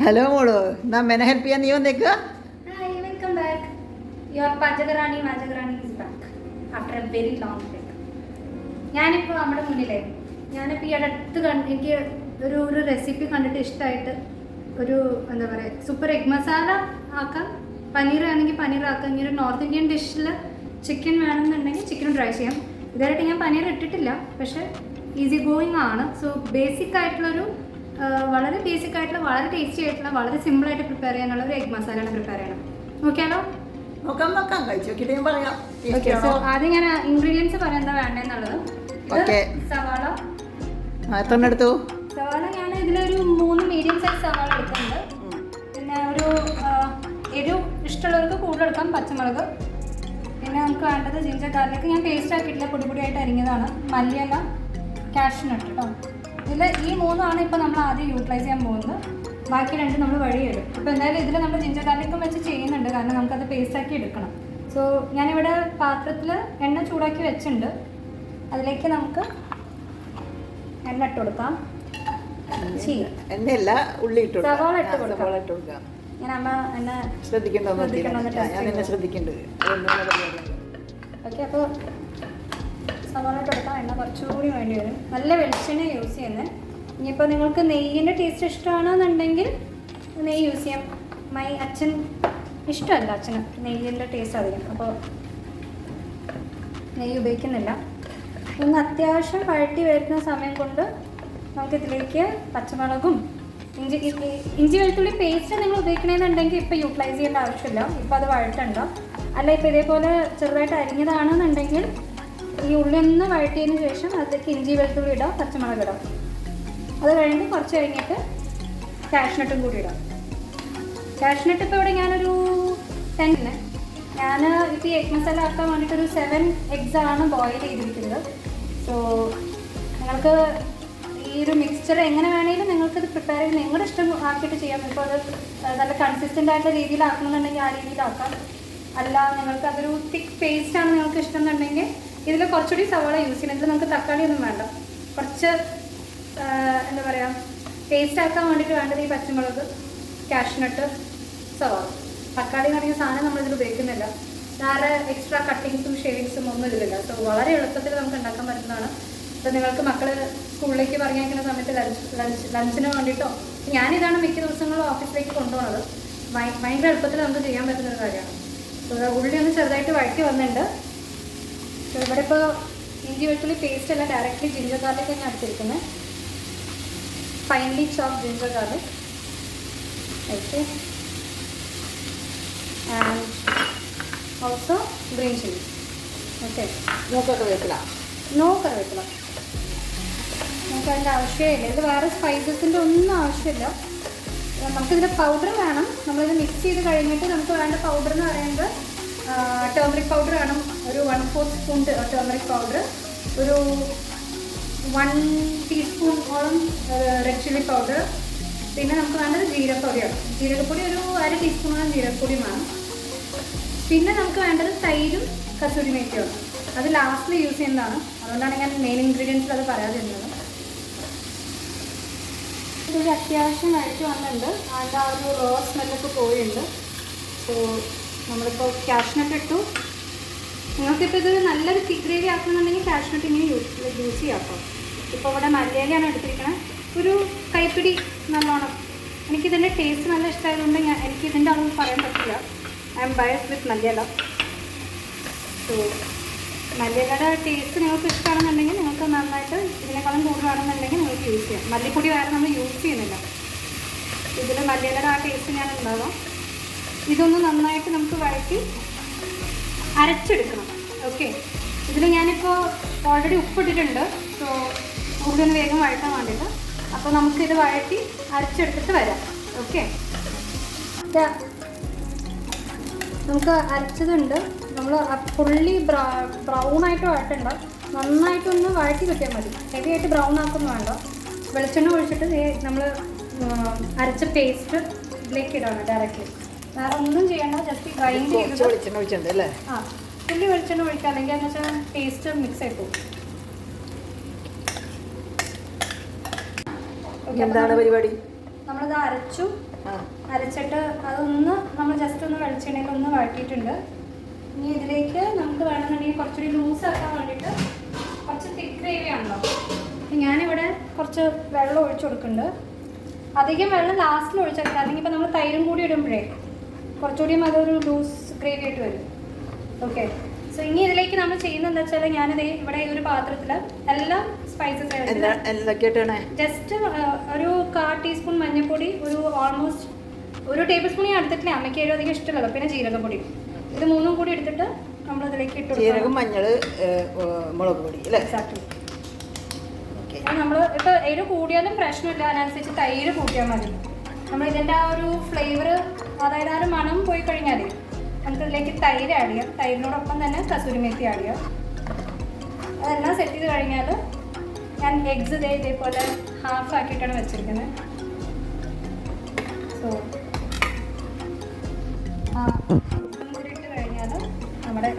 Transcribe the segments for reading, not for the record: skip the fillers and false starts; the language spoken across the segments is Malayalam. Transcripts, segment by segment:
ഹലോ മോളു, എന്നാ മെനെ ഹെൽപ്പ് ചെയ്യാൻ നീ വന്നേക്കുക. Hi, welcome back. Your Pajagrani is back after a very long break. ഞാനിപ്പോൾ നമ്മുടെ മുന്നിലേ ഞാനിപ്പോൾ ഈ അടുത്ത് എനിക്ക് ഒരു റെസിപ്പി കണ്ടിട്ട് ഇഷ്ടമായിട്ട് ഒരു എന്താ പറയുക സൂപ്പർ എഗ് മസാല ആക്കാം, പനീർ ആണെങ്കിൽ പനീർ ആക്കാം. ഇനി ഒരു നോർത്ത് ഇന്ത്യൻ ഡിഷിൽ ചിക്കൻ വേണമെന്നുണ്ടെങ്കിൽ ചിക്കൻ ട്രൈ ചെയ്യാം. ഇതായിട്ട് ഞാൻ പനീർ ഇട്ടിട്ടില്ല, പക്ഷേ ഈസി ഗോയിങ് ആണ്. സോ ബേസിക് ആയിട്ടുള്ളൊരു വളരെ ബേസിക് ആയിട്ടുള്ള വളരെ ടേസ്റ്റി ആയിട്ടുള്ള വളരെ സിമ്പിളായിട്ട് പ്രിപ്പയർ ചെയ്യാനുള്ള ഒരു എഗ് മസാലയാണ് പ്രിപ്പയർ ചെയ്യണം. നോക്കിയാലോ? നോക്കാം കഴിച്ചു നോക്കിയിട്ട് ഞാൻ പറയാം. ഓക്കെ, സോ ആദ്യം ഞാൻ ഇൻഗ്രീഡിയൻസ് പറയാം എന്താ വേണ്ടതെന്നുള്ളത്. സവാള എത്ര എടുത്തു? സവാള ഞാൻ ഇതിലൊരു 3 മീഡിയം സൈസ് സവാള എടുക്കുന്നുണ്ട്. പിന്നെ ഒരു എരിവ് ഇഷ്ടമുള്ളവർക്ക് കൂടുതൽ എടുക്കാം. പച്ചമുളക്, പിന്നെ നമുക്ക് വേണ്ടത് ജിഞ്ചർ ഗാർലിക്. ഞാൻ പേസ്റ്റ് ആക്കിയിട്ടില്ല, പൊടിയായിട്ട് അരിഞ്ഞതാണ്. മല്ലിയില, കാഷ്നട്ട് കേട്ടോ. ഇതിൽ ഈ 3 ഇപ്പോൾ നമ്മൾ ആദ്യം യൂട്ടിലൈസ് ചെയ്യാൻ പോകുന്നത്. ബാക്കി 2 നമ്മൾ വഴിയിടും. ഇപ്പോൾ എന്തായാലും ഇതിൽ നമ്മൾ ജിഞ്ചർ ഗാർലിക്കും വെച്ച് ചെയ്യുന്നുണ്ട്, കാരണം നമുക്കത് പേസ്റ്റാക്കി എടുക്കണം. സോ ഞാനിവിടെ പാത്രത്തിൽ എണ്ണ ചൂടാക്കി വെച്ചിട്ടുണ്ട്. അതിലേക്ക് നമുക്ക് എണ്ണ ഇട്ട് കൊടുക്കാം. എണ്ണയല്ല, ഉള്ളി ഇട്ട് സവാള ഇട്ട് കൊടുക്കാം. ഞാൻ അമ്മ എന്നെ ശ്രദ്ധിക്കേണ്ടത്. ഓക്കെ, അപ്പോൾ സവാള ഇട്ട് കൊടുക്കാം. എണ്ണ കുറച്ചുകൂടി വേണ്ടി വരും. നല്ല വെളിച്ചെണ്ണ യൂസ് ചെയ്യുന്നത്. ഇനിയിപ്പോൾ നിങ്ങൾക്ക് നെയ്യിൻ്റെ ടേസ്റ്റ് ഇഷ്ടമാണെന്നുണ്ടെങ്കിൽ നെയ്യ് യൂസ് ചെയ്യാം. അച്ഛൻ ഇഷ്ടമല്ല, അച്ഛന് നെയ്യിൻ്റെ ടേസ്റ്റ് അധികം, അപ്പോൾ നെയ്യ് ഉപയോഗിക്കുന്നില്ല. ഒന്ന് അത്യാവശ്യം വഴറ്റി വരുന്ന സമയം കൊണ്ട് നമുക്കിതിലേക്ക് പച്ചമുളകും ഇഞ്ചി വെളുത്തുള്ളി പേസ്റ്റ് നിങ്ങൾ ഉപയോഗിക്കണമെന്നുണ്ടെങ്കിൽ ഇപ്പോൾ യൂട്ടിലൈസ് ചെയ്യേണ്ട ആവശ്യമില്ല. ഇപ്പോൾ അത് വഴറ്റുണ്ടോ അല്ല, ഇപ്പോൾ ഇതേപോലെ ചെറുതായിട്ട് അരിഞ്ഞതാണെന്നുണ്ടെങ്കിൽ ഈ ഉള്ളി ഒന്ന് വഴറ്റിയതിന് ശേഷം അതിലേക്ക് ഇഞ്ചി വെളുത്തുള്ളി ഇടാം, പച്ചമുളക് ഇടാം. അത് കഴിഞ്ഞ് കുറച്ച് കഴിഞ്ഞിട്ട് കാഷ്നട്ടും കൂടി ഇടാം. കാഷ്നട്ട് ഇപ്പോൾ ഇവിടെ ഞാനൊരു 10 ഞാൻ ഇപ്പോൾ ഈ എഗ് മസാല ആക്കാൻ വേണ്ടിയിട്ടൊരു 7 eggs ബോയിൽ ചെയ്തിരിക്കുന്നത്. സോ നിങ്ങൾക്ക് ഈ ഒരു മിക്സ്ചർ എങ്ങനെ വേണമെങ്കിലും നിങ്ങൾക്കത് പ്രിപ്പയർ ചെയ്ത് നിങ്ങളുടെ ഇഷ്ടം ആക്കിയിട്ട് ചെയ്യാം. ഇപ്പോൾ അത് നല്ല കൺസിസ്റ്റൻ്റ് ആയിട്ടുള്ള രീതിയിലാക്കണമെന്നുണ്ടെങ്കിൽ ആ രീതിയിലാക്കാം. അല്ല, നിങ്ങൾക്ക് അതൊരു തിക്ക് പേസ്റ്റാണ് നിങ്ങൾക്ക് ഇഷ്ടം എന്നുണ്ടെങ്കിൽ ഇതിൽ കുറച്ചുകൂടി സവാള യൂസ് ചെയ്യണം. ഇതിൽ നമുക്ക് തക്കാളി ഒന്നും വേണ്ട. കുറച്ച് എന്താ പറയുക പേസ്റ്റ് ആക്കാൻ വേണ്ടിയിട്ട് വേണ്ടത് ഈ പച്ചമുളക്, കാഷ്നട്ട്, സവാള. തക്കാളി എന്ന് പറയുന്ന സാധനം നമ്മളിതിൽ ഉപയോഗിക്കുന്നില്ല. വേറെ എക്സ്ട്രാ കട്ടിങ്സും ഷേവിങ്സും ഒന്നും ഇതിലില്ല. സോ വളരെ എളുപ്പത്തിൽ നമുക്ക് ഉണ്ടാക്കാൻ പറ്റുന്നതാണ്. അപ്പോൾ നിങ്ങൾക്ക് മക്കൾ സ്കൂളിലേക്ക് പറഞ്ഞയക്കുന്ന സമയത്ത് ലഞ്ചിന് വേണ്ടിയിട്ടോ, ഞാനിതാണ് മിക്ക ദിവസങ്ങളും ഓഫീസിലേക്ക് കൊണ്ടുപോകുന്നത്. ഭയങ്കര എളുപ്പത്തിൽ നമുക്ക് ചെയ്യാൻ പറ്റുന്നൊരു കാര്യമാണ്. സോ ഉള്ളി ഒന്ന് ചെറുതായിട്ട് വഴറ്റി വന്നിട്ടുണ്ട്. സോ ഇവിടെ ഇപ്പോൾ ഇഞ്ചി വെളുത്തുള്ളി പേസ്റ്റ് അല്ല, ഡയറക്റ്റ്ലി ജിഞ്ചർ ഗാർലിക് ഞാൻ എടുത്തിരിക്കുന്നത്. Finely chop ginger garlic. Okay, and also green chilli. Okay, no കറിവേപ്പില. നമുക്ക് അതിൻ്റെ ആവശ്യമില്ല. ഇത് വേറെ സ്പൈസസിൻ്റെ ഒന്നും ആവശ്യമില്ല. നമുക്കിതിൻ്റെ പൗഡർ വേണം. നമ്മളിത് മിക്സ് ചെയ്ത് കഴിഞ്ഞിട്ട് നമുക്ക് വേണ്ട പൗഡർ എന്ന് പറയുന്നത് ടേമറിക് പൗഡർ വേണം. ഒരു 1/4 സ്പൂൺ ടേമറിക് പൗഡർ, ഒരു 1 ടീസ്പൂണോളം റെഡ് ചില്ലി പൗഡർ, പിന്നെ നമുക്ക് വേണ്ടത് ജീരകപ്പൊടിയാണ്. ജീരകപ്പൊടി ഒരു 1/2 ടീസ്പൂണോളം ജീരകപ്പൊടി വേണം. പിന്നെ നമുക്ക് വേണ്ടത് തൈരും കസൂരി മേത്തിയാണ്. അത് ലാസ്റ്റിൽ യൂസ് ചെയ്യുന്നതാണ്. അതുകൊണ്ടാണ് ഞാൻ മെയിൻ ഇൻഗ്രീഡിയൻസിൽ അത് പറയാതിരുന്നത്. ഇതൊരു അത്യാവശ്യം വഴറ്റി വന്നിട്ടുണ്ട്. അതിൻ്റെ ആ ഒരു റോ സ്മെല്ലൊക്കെ പോയിട്ടുണ്ട്. സോ നമ്മളിപ്പോൾ കാഷ്നട്ട് ഇട്ടു. നിങ്ങൾക്കിപ്പോൾ ഇതൊരു നല്ലൊരു തിക്ക് ഗ്രേവി ആക്കുന്നുണ്ടെങ്കിൽ കാഷ്നട്ട് ഇങ്ങനെ യൂസ് ചെയ്യാം. ഇപ്പോൾ ഇവിടെ മല്ലിയിലയാണ് എടുത്തിരിക്കുന്നത്. ഒരു കൈപ്പിടി നല്ലോണം. എനിക്കിതിൻ്റെ ടേസ്റ്റ് നല്ല ഇഷ്ടമായതുകൊണ്ട് എനിക്കിതിൻ്റെ അളവ് പറയാൻ പറ്റില്ല. ഐ എം ബയസ്ഡ് വിത്ത് മല്ലിയില. സോ മല്ലിയിലയുടെ ടേസ്റ്റ് നിങ്ങൾക്ക് ഇഷ്ടമാണെന്നുണ്ടെങ്കിൽ നിങ്ങൾക്ക് നന്നായിട്ട് ഇതിനേക്കാളും കൂടുതലാണെന്നുണ്ടെങ്കിൽ നിങ്ങൾക്ക് യൂസ് ചെയ്യാം. മല്ലിപ്പൊടി വേറെ നമ്മൾ യൂസ് ചെയ്യുന്നില്ല. ഇതിൽ മല്ലിയിലയുടെ ആ ടേസ്റ്റ് ഞാൻ ഉണ്ടാവാം. ഇതൊന്ന് നന്നായിട്ട് നമുക്ക് വഴറ്റി അരച്ചെടുക്കണം. ഓക്കെ, ഇതിൽ ഞാനിപ്പോൾ ഓൾറെഡി ഉപ്പിട്ടിട്ടുണ്ട്. സോ കൂടുതൽ വേഗം വഴറ്റാൻ വേണ്ടിയിട്ട്. അപ്പോൾ നമുക്കിത് വഴറ്റി അരച്ചെടുത്തിട്ട് വരാം. ഓക്കെ, നമുക്ക് അരച്ചതുണ്ട്. നമ്മൾ ഫുള്ളി ബ്രൗണായിട്ട് വഴറ്റണ്ട, നന്നായിട്ടൊന്ന് വഴറ്റി കിട്ടിയാൽ മതി. ഹെവി ആയിട്ട് ബ്രൗൺ ആക്കൊന്നും വേണ്ട. വെളിച്ചെണ്ണ ഒഴിച്ചിട്ട് നമ്മൾ അരച്ച പേസ്റ്റ് ഇതിലേക്ക് ഇടണം ഡയറക്റ്റ്ലി. വേറെ ഒന്നും ചെയ്യണ്ട, ജസ്റ്റ് ഗ്രൈൻഡ് ചെയ്ത് ഫുള്ളി വെളിച്ചെണ്ണ ഒഴിക്കുക. അല്ലെങ്കിൽ എന്ന് വെച്ചാൽ ടേസ്റ്റ് മിക്സ് ആയി പോകും. എന്താണ് പരിപാടി? നമ്മളിത് അരച്ചു. ആ അരച്ചിട്ട് അതൊന്ന് നമ്മൾ ജസ്റ്റ് ഒന്ന് വെളിച്ചെണ്ണയിൽ ഒന്ന് വഴറ്റിയിട്ടുണ്ട്. ഇനി ഇതിലേക്ക് നമുക്ക് വേണമെന്നുണ്ടെങ്കിൽ കുറച്ചുകൂടി ലൂസ് ആക്കാൻ വേണ്ടിയിട്ട് കുറച്ച് തിക്ക് ഗ്രേവി ആണല്ലോ. ഞാനിവിടെ കുറച്ച് വെള്ളം ഒഴിച്ചു കൊടുക്കുന്നുണ്ട്. അധികം വെള്ളം ലാസ്റ്റിൽ ഒഴിച്ചാൽ അല്ലെങ്കിൽ ഇപ്പം നമ്മൾ തൈരും കൂടി ഇടുമ്പോഴേ കുറച്ചുകൂടിയും അതൊരു ലൂസ് ഗ്രേവി ആയിട്ട് വരും. ഓക്കെ, സോ ഇനി ഇതിലേക്ക് നമ്മൾ ചെയ്യുന്നത് എന്താ വെച്ചാൽ ഞാനിത് ഇവിടെ ഒരു പാത്രത്തിൽ എല്ലാം സ്പൈസസ് എന്തൊക്കെയായിട്ടാണ്? ജസ്റ്റ് ഒരു 1/4 ടീസ്പൂൺ മഞ്ഞൾപ്പൊടി, ഒരു ഓൾമോസ്റ്റ് 1 ടേബിൾ സ്പൂൺ ഞാൻ എടുത്തിട്ടില്ല, അമ്മയ്ക്ക് എരിവ് അധികം ഇഷ്ടമല്ലോ. പിന്നെ ജീരകപ്പൊടി, ഇത് 3 കൂടി എടുത്തിട്ട് നമ്മൾ ഇതിലേക്ക് ഇട്ടു. ജീരകം, മഞ്ഞൾ, മുളക് പൊടി അല്ലേ? എക്സാക്ട്ലി. നമ്മൾ ഇപ്പോൾ എരിവ് കൂടിയാലും പ്രശ്നമില്ല, അതിനനുസരിച്ച് തൈര് കൂട്ടിയാൽ മതി. നമ്മൾ ഇതിൻ്റെ ആ ഒരു ഫ്ലേവർ, അതായത് ആ ഒരു മണം പോയി കഴിഞ്ഞാൽ നമുക്ക് ഇതിലേക്ക് തൈര് ആഡ് ചെയ്യാം. തൈരിനോടൊപ്പം തന്നെ കസൂരി മേത്തി ആഡ് ചെയ്യാം. അതെല്ലാം സെറ്റ് ചെയ്ത് കഴിഞ്ഞാൽ ഞാൻ എഗ്സ് ഇതേപോലെ ഹാഫ് ആക്കിയിട്ടാണ് വെച്ചിരിക്കുന്നത്. സോ ഇതും കൂടി ഇട്ട് കഴിഞ്ഞാൽ നമ്മുടെ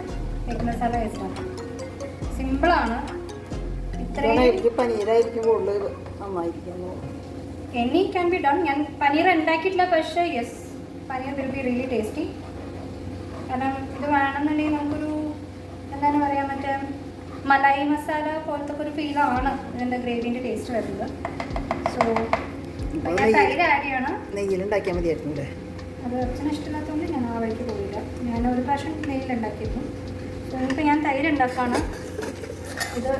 എഗ് മസാല വേസ്റ്റാണ്. സിമ്പിളാണ്. പനീരായിരിക്കും കൂടുതൽ നന്നായിരിക്കുന്നു. Any can be done. ഞാൻ പനീർ ഉണ്ടാക്കിയിട്ടില്ല, പക്ഷേ yes, paneer will be really tasty. കാരണം ഇത് വേണമെന്നുണ്ടെങ്കിൽ നമുക്കൊരു എന്താണ് പറയുക, മറ്റേ മലായി മസാല പോലത്തെ ഒരു ഫീലാണ് ഇതിൻ്റെ ഗ്രേവിൻ്റെ ടേസ്റ്റ് വരുന്നത്. സോ ഞാൻ തൈര് ആഡ് ചെയ്യണം. നെയ്യിലുണ്ടാക്കിയാൽ മതിയായിരുന്നു അല്ലേ? അത് അച്ഛന് ഇഷ്ടമില്ലാത്തതുകൊണ്ട് ഞാൻ ആ വഴിക്ക് പോയില്ല. ഞാൻ ഒരു പ്രാവശ്യം നെയ്യിലുണ്ടാക്കിയിരുന്നു. സോ ഇനിയിപ്പോൾ ഞാൻ തൈര് ഉണ്ടാക്കുകയാണ്. ഇത്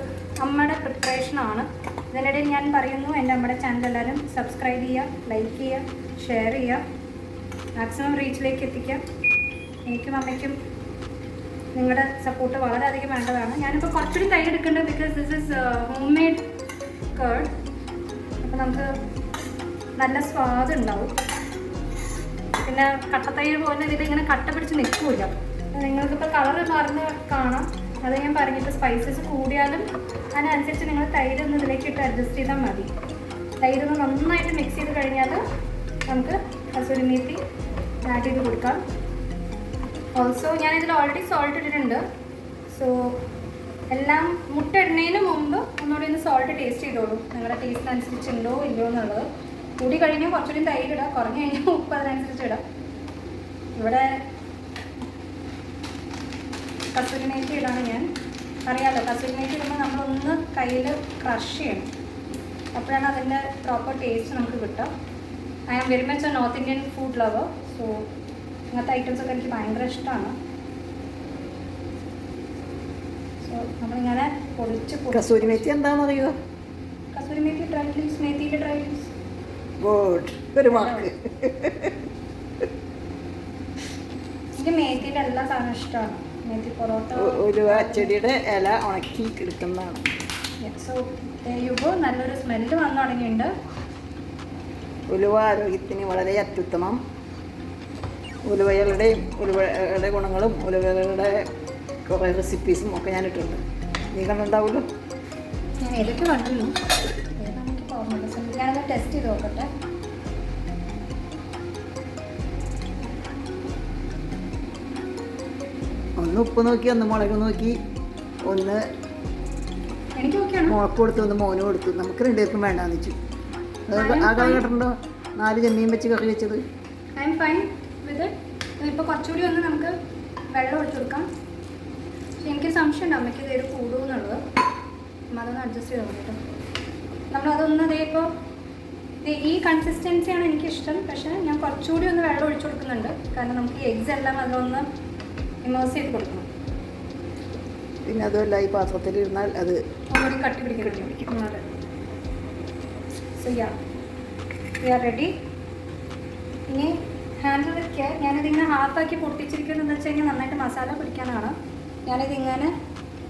അമ്മയുടെ പ്രിപ്പറേഷനാണ്. ഇതിനിടയിൽ ഞാൻ പറയുന്നു, എൻ്റെ അമ്മയുടെ ചാനൽ എല്ലാവരും സബ്സ്ക്രൈബ് ചെയ്യുക, ലൈക്ക് ചെയ്യുക, ഷെയർ ചെയ്യുക, മാക്സിമം റീച്ചിലേക്ക് എത്തിക്കുക. എനിക്കും അമ്മയ്ക്കും നിങ്ങളുടെ സപ്പോർട്ട് വളരെയധികം വേണ്ടതാണ്. ഞാനിപ്പോൾ കുറച്ചുകൂടി തൈര് എടുക്കേണ്ടത് because this is home made curd. അപ്പോൾ നമുക്ക് നല്ല സ്വാദ് ഉണ്ടാവും. പിന്നെ കട്ടത്തൈര് പോലെ ഇതിലിങ്ങനെ കട്ട പിടിച്ച് നിൽക്കില്ല. നിങ്ങൾക്കിപ്പോൾ കളറ് മാറുന്ന കാണാം. അത് ഞാൻ പറഞ്ഞിട്ട് സ്പൈസസ് കൂടിയാലും അതിനനുസരിച്ച് നിങ്ങൾ തൈര് ഒന്ന് ഇതിലേക്ക് ഇട്ട് അഡ്ജസ്റ്റ് ചെയ്താൽ മതി. തൈര് ഒന്ന് നന്നായിട്ട് മിക്സ് ചെയ്ത് കഴിഞ്ഞാൽ നമുക്ക് കസൂരി മേത്തി ആഡ് ചെയ്ത് കൊടുക്കാം. ഓൾസോ ഞാനിതിൽ ഓൾറെഡി സോൾട്ട് ഇട്ടിട്ടുണ്ട്. സോ എല്ലാം മുട്ട ഇടുന്നതിന് മുമ്പ് ഒന്നുകൂടി ഒന്ന് സോൾട്ട് ടേസ്റ്റ് ചെയ്തോളൂ. നിങ്ങളുടെ ടേസ്റ്റിനനുസരിച്ച് ഉണ്ടോ ഇല്ലയോ എന്നുള്ളത്. കൂടി കഴിഞ്ഞാൽ കുറച്ചുകൂടി തൈര് ഇടാം, കുറഞ്ഞു കഴിഞ്ഞാൽ ഉപ്പ് അതിനനുസരിച്ച് ഇടാം. ഇവിടെ കസൂരി മേത്തി ഇടാണ് ഞാൻ. അറിയാമല്ലോ, കസൂരി മേത്തി ഇടുമ്പോൾ നമ്മളൊന്ന് കയ്യിൽ ക്രഷ് ചെയ്യണം. അപ്പോഴാണ് അതിൻ്റെ പ്രോപ്പർ ടേസ്റ്റ് നമുക്ക് കിട്ടുക. I am very much a North Indian food lover. So ഇങ്ങനത്തെ ഐറ്റംസൊക്കെ എനിക്ക് ഭയങ്കര ഇഷ്ടമാണ്. സോ നമ്മളിങ്ങനെ പൊടിച്ച് കസൂരി മേത്തി എന്താണെന്ന് അറിയുമോ? കസൂരി മേത്തി ഡ്രൈ ലീവ്സ്, മേത്തിയുടെ ഡ്രൈ ലീവ്സ്. ഗുഡ്, ഒരു വാക്ക്. എനിക്ക് മേത്തിയുടെ എല്ലാ സാധനവും ഇഷ്ടമാണ്. മേത്തി പൊറോട്ട, ഒരു ചെടിയുടെ ഇല ഉണക്കി എടുക്കുന്നതാണ്. സോ യുഗോ നല്ലൊരു സ്മെല്ല് വന്നു തുടങ്ങിയിട്ടുണ്ട്. ഉലുവ ആരോഗ്യത്തിന് വളരെ അത്യുത്തമം. ഉലുവയുടെ ഗുണങ്ങളും ഉലുവയുടെ കുറേ റെസിപ്പീസും ഒക്കെ ഞാൻ ഇട്ടിട്ടുണ്ട്. നീ കണ്ടുണ്ടാവുമല്ലോ. ഞാൻ ഏതൊക്കെ കണ്ടിരുന്നു, ഏതാണെങ്കിൽ ഓർമ്മയില്ല. ഞാനത് ടെസ്റ്റ് ചെയ്ത് നോക്കട്ടെ. ഒന്ന് ഉപ്പ് നോക്കി, ഒന്ന് മുളക് നോക്കി, ഒന്ന് എനിക്ക് ഓക്കെയാണ്. മുളക്ക് കൊടുത്തു, ഒന്ന് മോന് കൊടുത്തു. നമുക്ക് രണ്ടുപേർക്കും വേണ്ടാന്ന് വെച്ചു. ആ കറി കേട്ടിട്ടുണ്ടോ? 4 ചെമ്മീൻ വെച്ച് കറി വെച്ചത്. I am fine with it. ഇപ്പോൾ കുറച്ചുകൂടി ഒന്ന് നമുക്ക് വെള്ളം ഒഴിച്ചു കൊടുക്കാം. പക്ഷെ എനിക്കൊരു സംശയമുണ്ട് അമ്മയ്ക്ക് ഇതൊരു കൂടുമെന്നുള്ളത്. അതൊന്ന് അഡ്ജസ്റ്റ് ചെയ്ത് നോക്കട്ടോ. നമ്മളതൊന്ന് ഇപ്പോൾ ഈ കൺസിസ്റ്റൻസിയാണ് എനിക്കിഷ്ടം. പക്ഷേ ഞാൻ കുറച്ചുകൂടി ഒന്ന് വെള്ളം ഒഴിച്ചു കൊടുക്കുന്നുണ്ട്. കാരണം നമുക്ക് ഈ എഗ്സ് എല്ലാം അതിലൊന്ന് ഇമേഴ്സ് ചെയ്ത് കൊടുക്കണം. പിന്നെ അതുമല്ല, ഈ പാത്രത്തിൽ ഇരുന്നാൽ അത് ഒന്നുകൂടി കട്ടി പിടിക്കും. So yeah, we are ready. ഇനി ഹാൻഡിൽ വിത്ത് കെയർ. ഞാനിതിങ്ങനെ ഹാഫാക്കി പൊട്ടിച്ചിരിക്കുന്നത് എന്താ വെച്ച് കഴിഞ്ഞാൽ നന്നായിട്ട് മസാല പിടിക്കാനാണ്. ഞാനിതിങ്ങനെ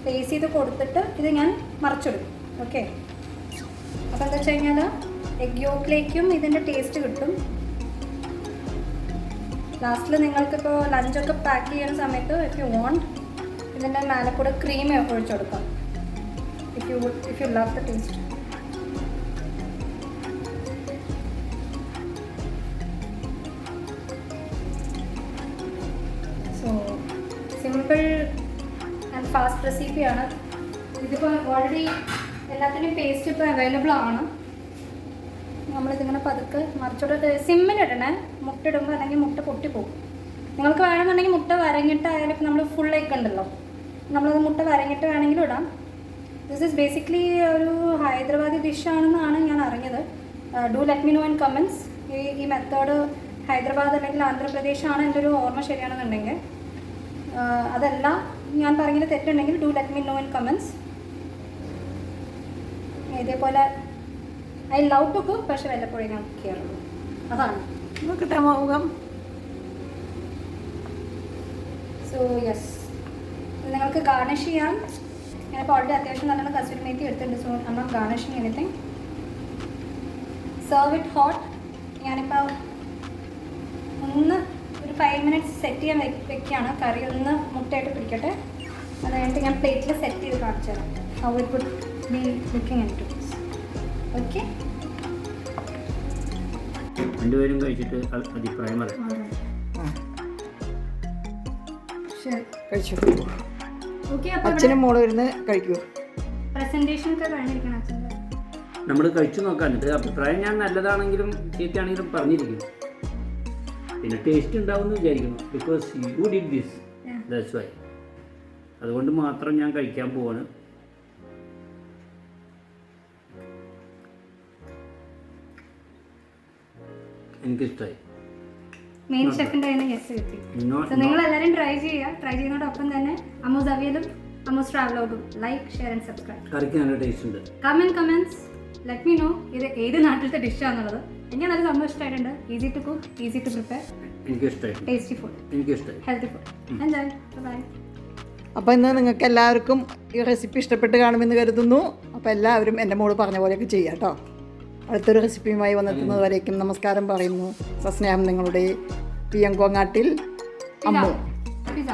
പേസ് ചെയ്ത് കൊടുത്തിട്ട് ഇത് ഞാൻ മറിച്ചിടും. ഓക്കെ, അപ്പോൾ എന്താ വെച്ച് കഴിഞ്ഞാൽ എഗ് യോക്കിലേക്കും ഇതിൻ്റെ ടേസ്റ്റ് കിട്ടും. ലാസ്റ്റിൽ നിങ്ങൾക്കിപ്പോൾ ലഞ്ചൊക്കെ പാക്ക് ചെയ്യുന്ന സമയത്ത് ഇഫ് യു വോണ്ട് ഇതിൻ്റെ മേലെ കൂടെ ക്രീം ഒഴിച്ചു കൊടുക്കാം. If you love the taste. So simple and fast റെസിപ്പിയാണ്. ഇതിപ്പോൾ ഓൾറെഡി എല്ലാത്തിനും പേസ്റ്റ് ഇപ്പോൾ അവൈലബിൾ ആണ്. നമ്മളിതിങ്ങനെ പതുക്കെ മറിച്ചോട്ട് സിമ്മിലിടണേ. മുട്ട ഇടുമ്പോൾ അല്ലെങ്കിൽ മുട്ട പൊട്ടിപ്പോകും. നിങ്ങൾക്ക് വേണമെന്നുണ്ടെങ്കിൽ മുട്ട വരങ്ങിട്ടായാലും ഇപ്പം നമ്മൾ ഫുൾ എഗ് ഉണ്ടല്ലോ, നമ്മളത് മുട്ട വരങ്ങിട്ട് വേണമെങ്കിലും ഇടാം. ദിസ് ഈസ് ബേസിക്കലി ഒരു ഹൈദരാബാദി ഡിഷാണെന്നാണ് ഞാൻ അറിഞ്ഞത്. Do let me know in comments. ഈ മെത്തേഡ് ഹൈദരാബാദ് അല്ലെങ്കിൽ ആന്ധ്രാപ്രദേശാണ് എൻ്റെ ഒരു ഓർമ്മ ശരിയാണെന്നുണ്ടെങ്കിൽ. അതല്ല ഞാൻ പറഞ്ഞത് തെറ്റുണ്ടെങ്കിൽ do let me know in comments. ഇതേപോലെ ഐ ലവ് ടു കുക്ക്, പക്ഷെ വല്ലപ്പോഴേ ഞാൻ കുക്ക് ചെയ്യാറുള്ളൂ. അതാണ് നോക്കട്ടെ മുഖം. സോ യെസ്, നിങ്ങൾക്ക് ഗാർണിഷ് ചെയ്യാൻ ഞാനിപ്പോൾ ഓൾറെഡി അത്യാവശ്യം നല്ലോണം കസൂരി മേത്തി എടുത്തിട്ടുണ്ട്. So I not garnishing anything. Serve it hot. ഞാനിപ്പോൾ ഒന്ന് ഒരു 5 minutes സെറ്റ് ചെയ്യാൻ വെക്കുകയാണ്. കറി ഒന്ന് മുട്ടയായിട്ട് പിടിക്കട്ടെ. അത് കഴിഞ്ഞിട്ട് ഞാൻ പ്ലേറ്റിൽ സെറ്റ് ചെയ്ത് കാണിച്ചു തരാം. How it would be looking into this. Okay, രണ്ടുപേരും കഴിച്ചിട്ട് അഭിപ്രായം പറയാം. ശരി, കഴിച്ചു. ഓക്കെ. അപ്പോൾ അച്ഛനും മോളും ഇരുന്ന് കഴിക്കൂ. പ്രസൻറ്റേഷൻ ഒക്കെ കഴിഞ്ഞിരിക്കണം അച്ഛൻ്റെ. നമ്മൾ കഴിച്ചു നോക്കാനുണ്ട്. അഭിപ്രായം ഞാൻ നല്ലതാണെങ്കിലും ചീത്തയാണെങ്കിലും പറഞ്ഞിരിക്കും. പിന്നെ ടേസ്റ്റ് ഉണ്ടാവുമെന്ന് വിചാരിക്കുന്നു. Because you did this, that's why. അതുകൊണ്ട് മാത്രം ഞാൻ കഴിക്കാൻ പോവാണ്. എനിക്കിഷ്ടമായി. മെയിൻ ഷെഫിൻ്റെ കയ്യിൽ നിന്ന് ഗസ്റ്റ് കിട്ടി. സോ നിങ്ങൾ എല്ലാവരും ട്രൈ ചെയ്യുക. ട്രൈ ചെയ്യുന്നതോടൊപ്പം തന്നെ അമ്മൂസ് അവിയലും അമ്മൂസ് ട്രാവലോഗും ലൈക്ക്, ഷെയർ ആൻഡ് സബ്സ്ക്രൈബ്. കറിക്ക് നല്ല ടേസ്റ്റ് ഉണ്ട്. കമൻസ് ലെറ്റ് മീ നോ ഇത് ഏത് നാട്ടിലത്തെ ഡിഷാന്നുള്ളത്. എനിക്ക് നല്ല സംഭവം ഇഷ്ടമായിട്ടുണ്ട്. Easy to cook, easy to prepare, എനിക്കിഷ്ടമായി. ടേസ്റ്റി ഫുഡ്, എനിക്കിഷ്ടമായി. Healthy food. എൻജോയ്. ബൈ. അപ്പോൾ ഇന്ന് നിങ്ങൾക്ക് എല്ലാവർക്കും ഈ റെസിപ്പി ഇഷ്ടപ്പെട്ട് കാണുമെന്ന് കരുതുന്നു. അപ്പോൾ എല്ലാവരും എൻ്റെ മോള് പറഞ്ഞ പോലെയൊക്കെ ചെയ്യാം കേട്ടോ. അടുത്തൊരു റെസിപ്പിയുമായി വന്നെത്തുന്നത് വരേക്കും നമസ്കാരം പറയുന്നു. സസ്നേഹം നിങ്ങളുടെ പിയങ്കോങ്ങാട്ടിൽ അമ്മു. പിസ്സ.